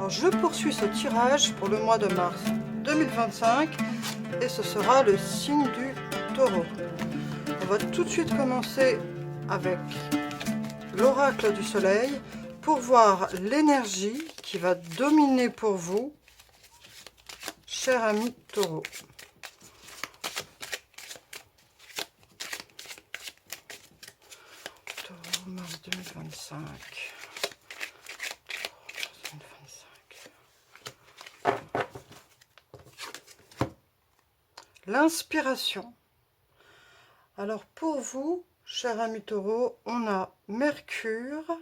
Alors je poursuis ce tirage pour le mois de mars 2025 et ce sera le signe du taureau. On va tout de suite commencer avec l'oracle du soleil pour voir l'énergie qui va dominer pour vous, cher ami taureau. Taureau, mars 2025. L'inspiration. Alors pour vous, cher ami taureau, on a Mercure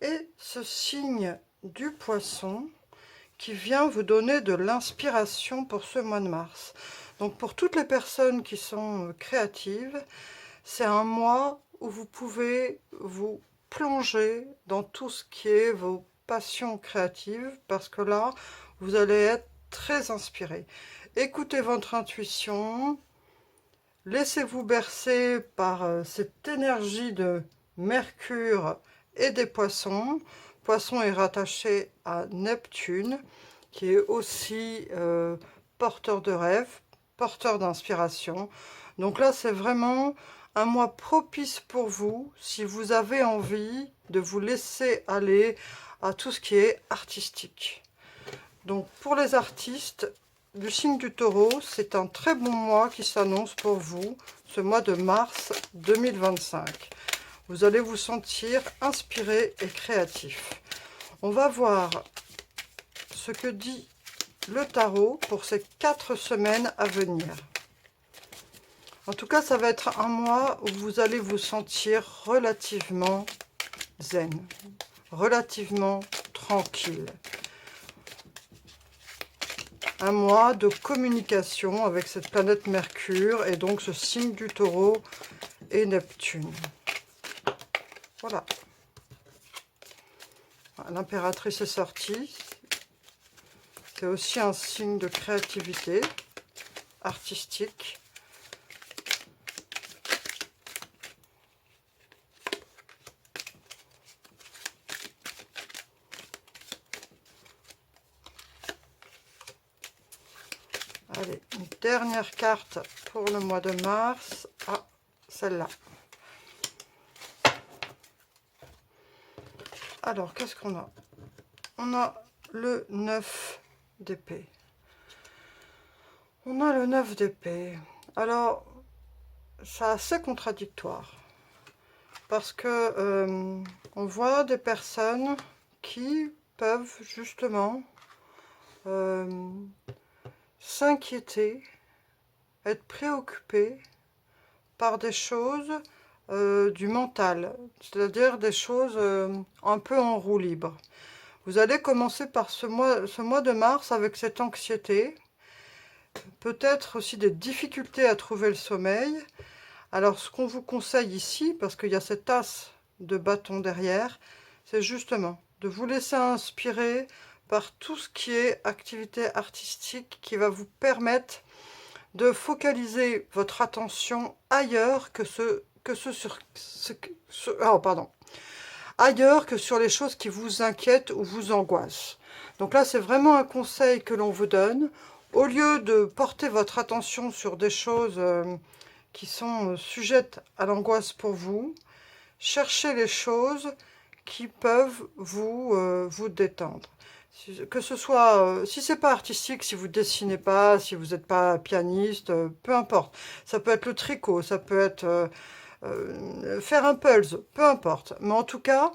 et ce signe du poisson qui vient vous donner de l'inspiration pour ce mois de mars. Donc pour toutes les personnes qui sont créatives, c'est un mois où vous pouvez vous plonger dans tout ce qui est vos passions créatives parce que là, vous allez être très inspiré. Écoutez votre intuition, laissez-vous bercer par cette énergie de Mercure et des poissons. Poisson est rattaché à Neptune, qui est aussi porteur de rêves, porteur d'inspiration. Donc là, c'est vraiment un mois propice pour vous, si vous avez envie de vous laisser aller à tout ce qui est artistique. Donc pour les artistes du signe du taureau, c'est un très bon mois qui s'annonce pour vous, ce mois de mars 2025. Vous allez vous sentir inspiré et créatif. On va voir ce que dit le tarot pour ces 4 semaines à venir. En tout cas, ça va être un mois où vous allez vous sentir relativement zen, relativement tranquille. Un mois de communication avec cette planète Mercure et donc ce signe du taureau et Neptune. Voilà. L'impératrice est sortie. C'est aussi un signe de créativité artistique. Allez, une dernière carte pour le mois de mars. Ah, celle-là. Alors, qu'est-ce qu'on a? On a le 9 d'épée. On a le 9 d'épée. Alors, c'est assez contradictoire. Parce que on voit des personnes qui peuvent justement s'inquiéter, être préoccupé par des choses du mental, c'est-à-dire des choses un peu en roue libre. Vous allez commencer par ce mois de mars avec cette anxiété, peut-être aussi des difficultés à trouver le sommeil. Alors ce qu'on vous conseille ici, parce qu'il y a cette as de bâton derrière, c'est justement de vous laisser inspirer par tout ce qui est activité artistique qui va vous permettre de focaliser votre attention ailleurs ailleurs que sur les choses qui vous inquiètent ou vous angoissent. Donc là, c'est vraiment un conseil que l'on vous donne. Au lieu de porter votre attention sur des choses qui sont sujettes à l'angoisse pour vous, cherchez les choses qui peuvent vous détendre. Que ce soit, si c'est pas artistique, si vous dessinez pas, si vous n'êtes pas pianiste, peu importe. Ça peut être le tricot, ça peut être faire un puzzle, peu importe. Mais en tout cas,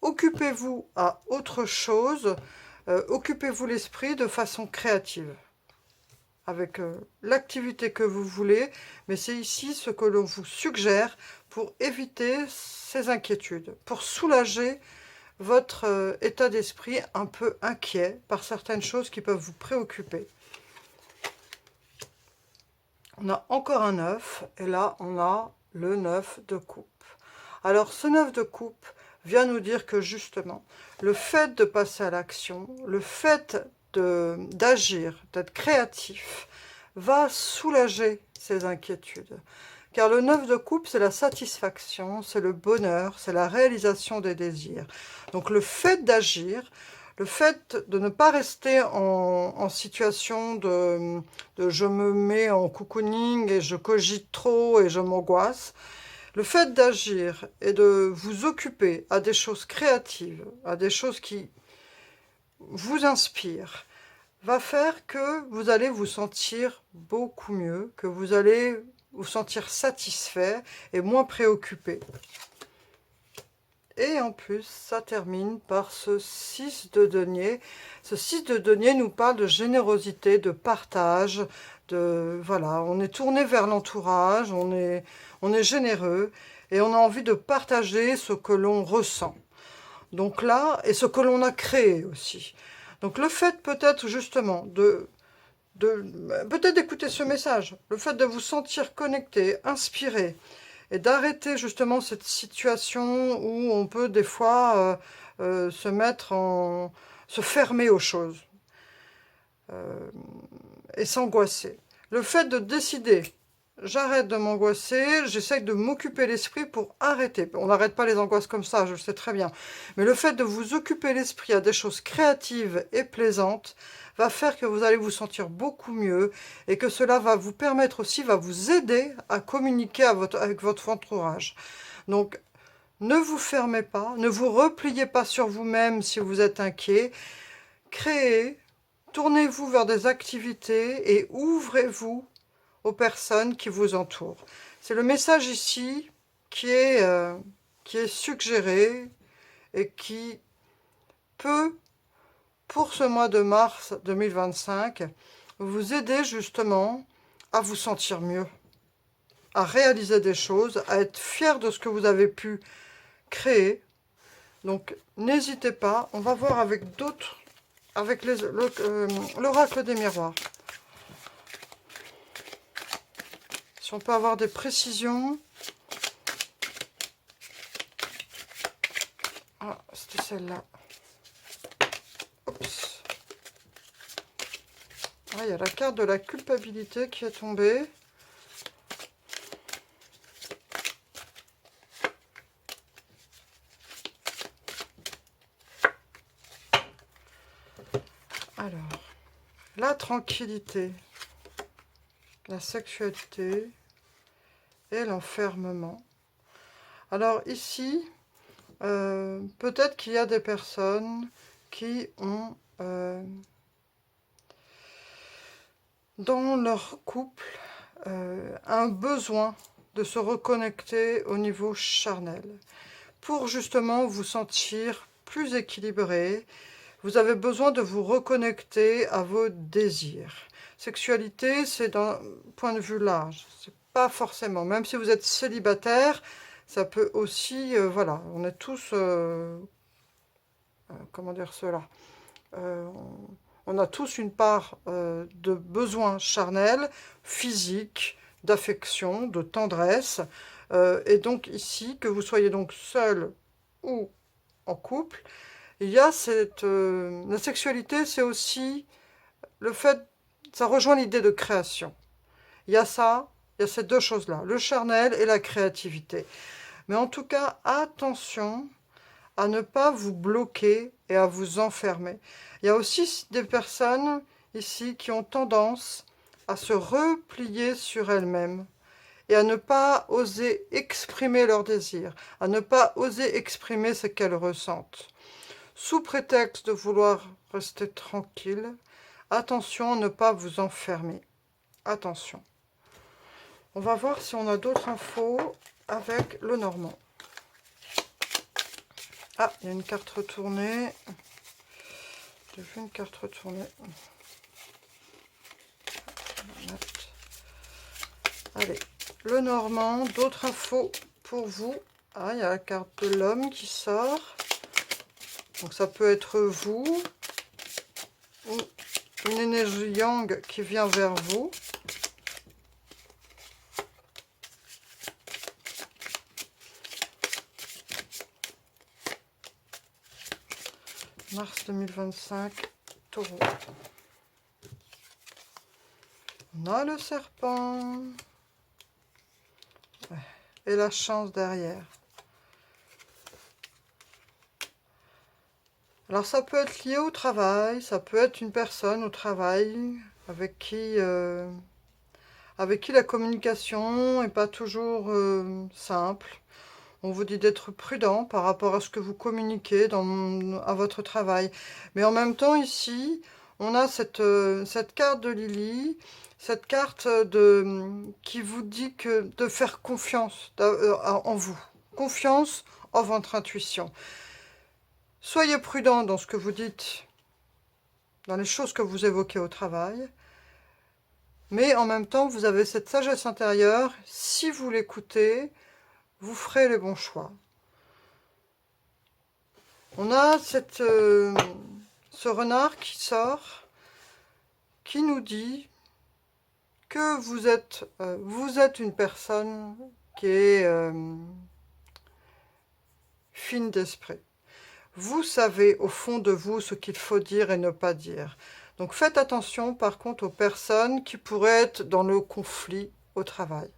occupez-vous à autre chose, occupez-vous l'esprit de façon créative, avec l'activité que vous voulez, mais c'est ici ce que l'on vous suggère pour éviter ces inquiétudes, pour soulager votre état d'esprit un peu inquiet par certaines choses qui peuvent vous préoccuper. On a encore un 9, et là on a le 9 de coupe. Alors ce 9 de coupe vient nous dire que justement, le fait de passer à l'action, le fait d'agir, d'être créatif, va soulager ces inquiétudes. Car le 9 de coupe, c'est la satisfaction, c'est le bonheur, c'est la réalisation des désirs. Donc le fait d'agir, Le fait de ne pas rester en situation de je me mets en cocooning et je cogite trop et je m'angoisse, le fait d'agir et de vous occuper à des choses créatives, à des choses qui vous inspirent, va faire que vous allez vous sentir beaucoup mieux, que vous allez vous sentir satisfait et moins préoccupé. Et en plus, ça termine par ce 6 de denier. Ce 6 de denier nous parle de générosité, de partage, voilà, on est tourné vers l'entourage, on est généreux et on a envie de partager ce que l'on ressent. Donc là, et ce que l'on a créé aussi. Donc le fait peut-être justement peut-être d'écouter ce message, le fait de vous sentir connecté, inspiré, et d'arrêter justement cette situation où on peut des fois se fermer aux choses et s'angoisser. Le fait de décider, j'arrête de m'angoisser, j'essaie de m'occuper l'esprit pour arrêter. On n'arrête pas les angoisses comme ça, je le sais très bien. Mais le fait de vous occuper l'esprit à des choses créatives et plaisantes va faire que vous allez vous sentir beaucoup mieux et que cela va vous permettre aussi, va vous aider à communiquer avec votre entourage. Donc, ne vous fermez pas, ne vous repliez pas sur vous-même si vous êtes inquiet. Créez, tournez-vous vers des activités et ouvrez-vous aux personnes qui vous entourent. C'est le message ici qui est suggéré et qui peut, pour ce mois de mars 2025, vous aider justement à vous sentir mieux, à réaliser des choses, à être fier de ce que vous avez pu créer. Donc n'hésitez pas, on va voir avec d'autres, avec l'oracle des miroirs. Si on peut avoir des précisions. Ah, c'était celle-là. Oups. Ah, il y a la carte de la culpabilité qui est tombée. Alors, la tranquillité, la sexualité et l'enfermement. Alors ici, peut-être qu'il y a des personnes qui ont, dans leur couple, un besoin de se reconnecter au niveau charnel. Pour justement vous sentir plus équilibré, vous avez besoin de vous reconnecter à vos désirs. Sexualité, c'est d'un point de vue large. C'est pas forcément. Même si vous êtes célibataire, ça peut aussi... voilà, on est tous... comment dire cela on a tous une part de besoins charnels, physiques, d'affection, de tendresse. Et donc ici, que vous soyez donc seul ou en couple, il y a la sexualité, c'est aussi le fait, ça rejoint l'idée de création. Il y a ça, il y a ces deux choses-là, le charnel et la créativité. Mais en tout cas, attention à ne pas vous bloquer et à vous enfermer. Il y a aussi des personnes ici qui ont tendance à se replier sur elles-mêmes et à ne pas oser exprimer leurs désirs, à ne pas oser exprimer ce qu'elles ressentent. Sous prétexte de vouloir rester tranquille, attention à ne pas vous enfermer. Attention. On va voir si on a d'autres infos avec le Normand. Ah, il y a une carte retournée. J'ai vu une carte retournée. Allez, le Normand, d'autres infos pour vous. Ah, il y a la carte de l'homme qui sort. Donc ça peut être vous, ou une énergie yang qui vient vers vous. Mars 2025, Taureau. On a le serpent. Et la chance derrière. Alors ça peut être lié au travail, ça peut être une personne au travail avec qui la communication n'est pas toujours simple. On vous dit d'être prudent par rapport à ce que vous communiquez à votre travail. Mais en même temps, ici, on a cette carte de Lily, cette carte qui vous dit de faire confiance en vous. Confiance en votre intuition. Soyez prudent dans ce que vous dites, dans les choses que vous évoquez au travail. Mais en même temps, vous avez cette sagesse intérieure. Si vous l'écoutez, vous ferez les bons choix. On a ce renard qui sort, qui nous dit que vous êtes une personne qui est fine d'esprit. Vous savez au fond de vous ce qu'il faut dire et ne pas dire. Donc faites attention par contre aux personnes qui pourraient être dans le conflit au travail.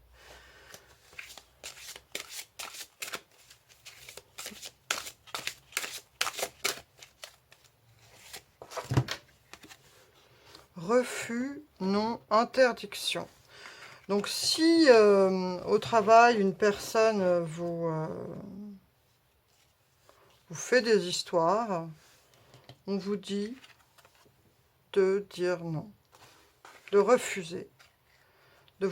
Refus, non, interdiction. Donc si au travail une personne vous fait des histoires, on vous dit de dire non, de refuser, de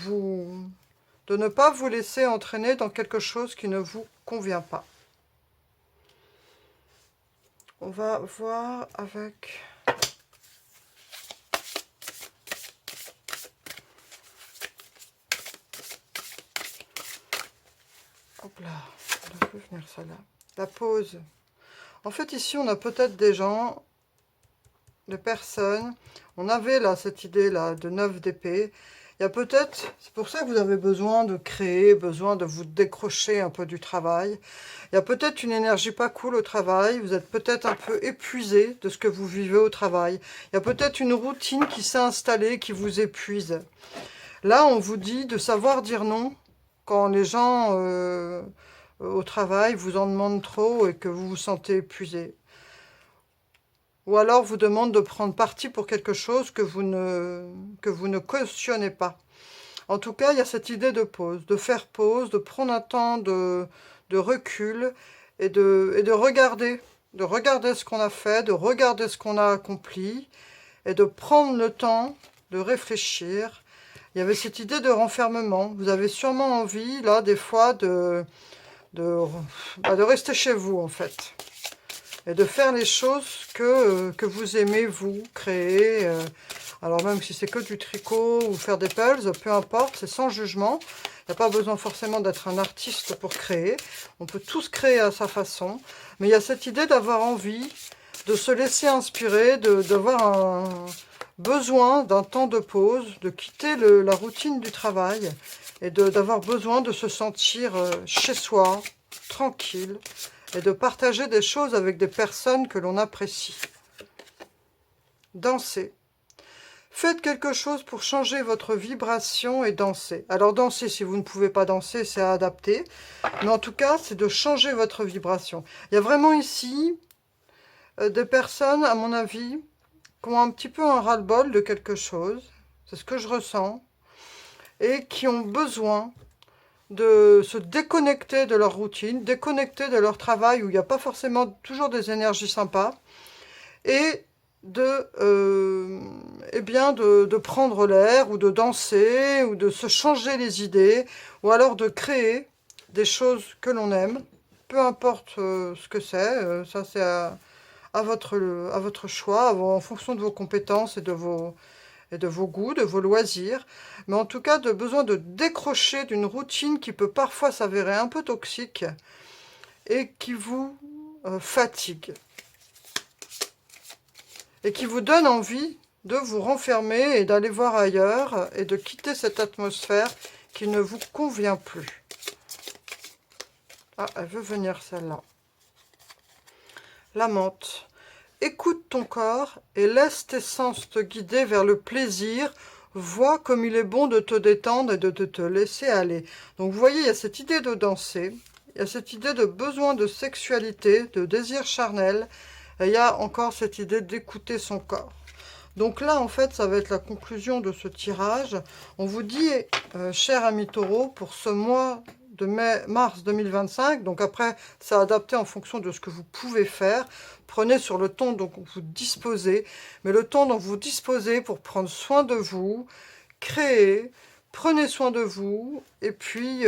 ne pas vous laisser entraîner dans quelque chose qui ne vous convient pas. On va voir avec... Hop là, on peut venir ça là. La pause. En fait, ici, on a peut-être des gens, des personnes. On avait là cette idée là de 9 d'épée. Il y a peut-être, c'est pour ça que vous avez besoin de créer, besoin de vous décrocher un peu du travail. Il y a peut-être une énergie pas cool au travail. Vous êtes peut-être un peu épuisé de ce que vous vivez au travail. Il y a peut-être une routine qui s'est installée, qui vous épuise. Là, on vous dit de savoir dire non quand les gens au travail vous en demandent trop et que vous vous sentez épuisé. Ou alors vous demandent de prendre parti pour quelque chose que vous ne cautionnez pas. En tout cas, il y a cette idée de pause, de faire pause, de prendre un temps de recul et de regarder ce qu'on a fait, de regarder ce qu'on a accompli et de prendre le temps de réfléchir. Il y avait cette idée de renfermement. Vous avez sûrement envie, là, des fois, de rester chez vous, en fait. Et de faire les choses que vous aimez, vous, créer. Alors même si c'est que du tricot ou faire des pulls, peu importe, c'est sans jugement. Il n'y a pas besoin forcément d'être un artiste pour créer. On peut tous créer à sa façon. Mais il y a cette idée d'avoir envie, de se laisser inspirer, d'avoir besoin d'un temps de pause, de quitter la routine du travail et d'avoir besoin de se sentir chez soi, tranquille, et de partager des choses avec des personnes que l'on apprécie. Dansez. Faites quelque chose pour changer votre vibration et danser. Alors danser, si vous ne pouvez pas danser, c'est à adapter. Mais en tout cas, c'est de changer votre vibration. Il y a vraiment ici des personnes, à mon avis, qui ont un petit peu un ras-le-bol de quelque chose, c'est ce que je ressens, et qui ont besoin de se déconnecter de leur routine, déconnecter de leur travail où il n'y a pas forcément toujours des énergies sympas, et de prendre l'air, ou de danser, ou de se changer les idées, ou alors de créer des choses que l'on aime, peu importe ce que c'est, ça c'est à votre choix, en fonction de vos compétences et de vos goûts, de vos loisirs. Mais en tout cas, de besoin de décrocher d'une routine qui peut parfois s'avérer un peu toxique et qui vous fatigue. Et qui vous donne envie de vous renfermer et d'aller voir ailleurs et de quitter cette atmosphère qui ne vous convient plus. Ah, elle veut venir celle-là. La menthe. Écoute ton corps et laisse tes sens te guider vers le plaisir. Vois comme il est bon de te détendre et de te laisser aller. Donc vous voyez, il y a cette idée de danser, il y a cette idée de besoin de sexualité, de désir charnel, Et il y a encore cette idée d'écouter son corps. Donc là, en fait, ça va être la conclusion de ce tirage. On vous dit, cher ami Taureau, pour ce mois de mars 2025, donc après, c'est adapté en fonction de ce que vous pouvez faire. Prenez sur le temps dont vous disposez, mais le temps dont vous disposez pour prendre soin de vous, créer, prenez soin de vous, et puis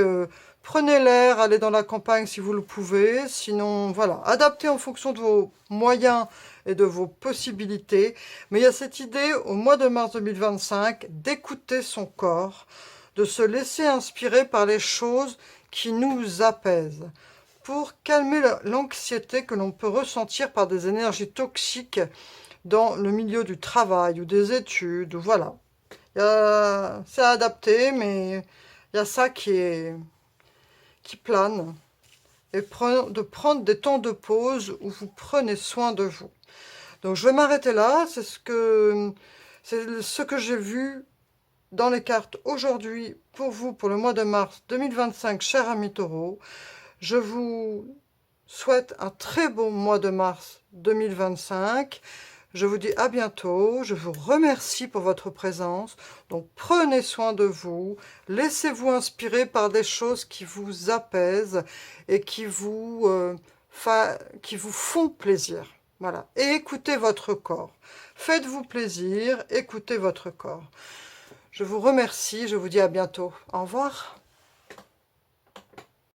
prenez l'air, allez dans la campagne si vous le pouvez, sinon voilà, adaptez en fonction de vos moyens et de vos possibilités, mais il y a cette idée au mois de mars 2025 d'écouter son corps, de se laisser inspirer par les choses qui nous apaisent, pour calmer l'anxiété que l'on peut ressentir par des énergies toxiques dans le milieu du travail ou des études, ou voilà. C'est adapté, mais il y a ça qui plane. Et de prendre des temps de pause où vous prenez soin de vous. Donc je vais m'arrêter là. C'est ce que j'ai vu dans les cartes aujourd'hui pour vous, pour le mois de mars 2025, cher ami Taureau. Je vous souhaite un très bon mois de mars 2025. Je vous dis à bientôt, je vous remercie pour votre présence. Donc prenez soin de vous, laissez-vous inspirer par des choses qui vous apaisent et qui vous font plaisir. Voilà. Et écoutez votre corps. Faites-vous plaisir, écoutez votre corps. Je vous remercie, je vous dis à bientôt. Au revoir.